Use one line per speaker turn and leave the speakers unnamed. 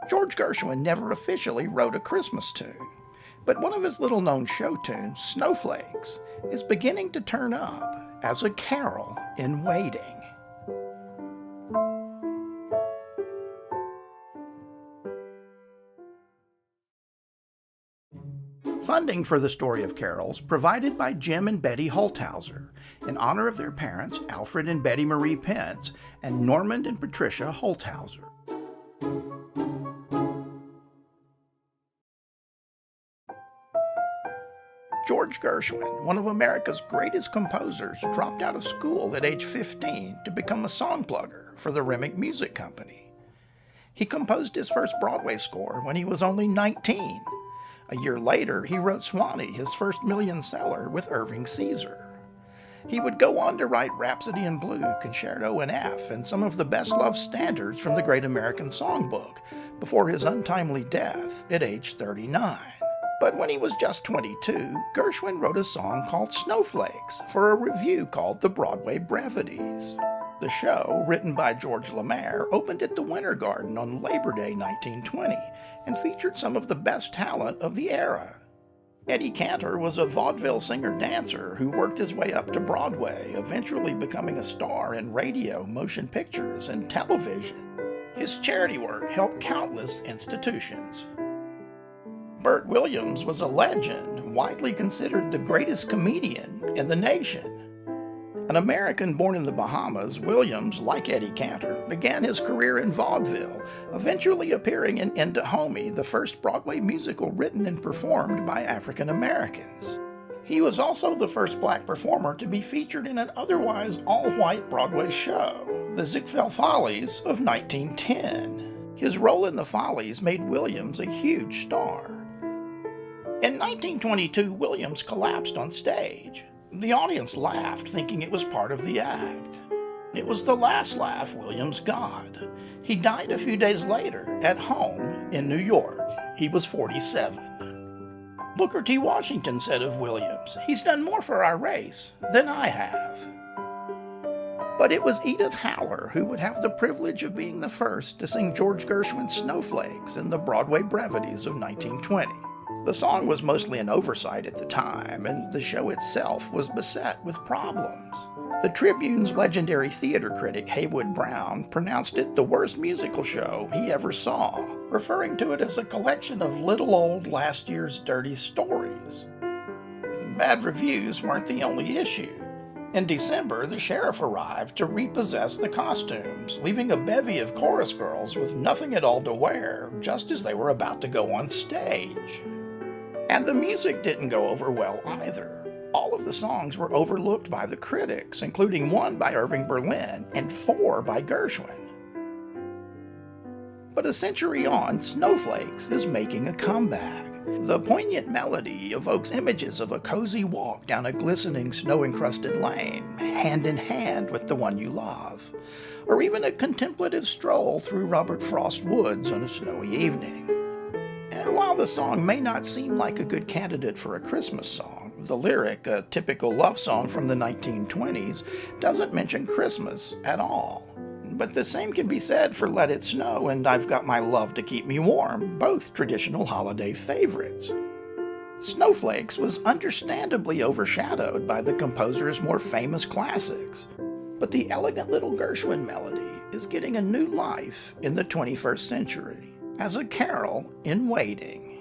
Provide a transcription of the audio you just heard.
George Gershwin never officially wrote a Christmas tune, but one of his little-known show tunes, Snowflakes, is beginning to turn up as a carol in waiting. Funding for the story of carols provided by Jim and Betty Holthauser in honor of their parents Alfred and Betty Marie Pence and Normand and Patricia Holthauser. George Gershwin, one of America's greatest composers, dropped out of school at age 15 to become a song plugger for the Remick Music Company. He composed his first Broadway score when he was only 19. A year later, he wrote Swanee, his first million seller, with Irving Caesar. He would go on to write Rhapsody in Blue, Concerto in F, and some of the best-loved standards from the Great American Songbook before his untimely death at age 39. But when he was just 22, Gershwin wrote a song called Snowflakes for a revue called The Broadway Brevities. The show, written by George Lemaire, opened at the Winter Garden on Labor Day 1920 and featured some of the best talent of the era. Eddie Cantor was a vaudeville singer-dancer who worked his way up to Broadway, eventually becoming a star in radio, motion pictures, and television. His charity work helped countless institutions. Bert Williams was a legend, widely considered the greatest comedian in the nation. An American born in the Bahamas, Williams, like Eddie Cantor, began his career in vaudeville, eventually appearing in Into Homie, the first Broadway musical written and performed by African Americans. He was also the first black performer to be featured in an otherwise all-white Broadway show, the Ziegfeld Follies of 1910. His role in the Follies made Williams a huge star. In 1922, Williams collapsed on stage. The audience laughed, thinking it was part of the act. It was the last laugh Williams got. He died a few days later at home in New York. He was 47. Booker T. Washington said of Williams, "He's done more for our race than I have." But it was Edith Haller who would have the privilege of being the first to sing George Gershwin's Snowflakes in the Broadway Brevities of 1920. The song was mostly an oversight at the time, and the show itself was beset with problems. The Tribune's legendary theater critic Haywood Brown pronounced it the worst musical show he ever saw, referring to it as a collection of little old last year's dirty stories. Bad reviews weren't the only issue. In December, the sheriff arrived to repossess the costumes, leaving a bevy of chorus girls with nothing at all to wear, just as they were about to go on stage. And the music didn't go over well either. All of the songs were overlooked by the critics, including one by Irving Berlin and 4 by Gershwin. But a century on, Snowflakes is making a comeback. The poignant melody evokes images of a cozy walk down a glistening snow-encrusted lane, hand in hand with the one you love, or even a contemplative stroll through Robert Frost woods on a snowy evening. And while the song may not seem like a good candidate for a Christmas song, the lyric, a typical love song from the 1920s, doesn't mention Christmas at all. But the same can be said for Let It Snow and I've Got My Love to Keep Me Warm, both traditional holiday favorites. Snowflakes was understandably overshadowed by the composer's more famous classics, but the elegant little Gershwin melody is getting a new life in the 21st century as a carol in waiting.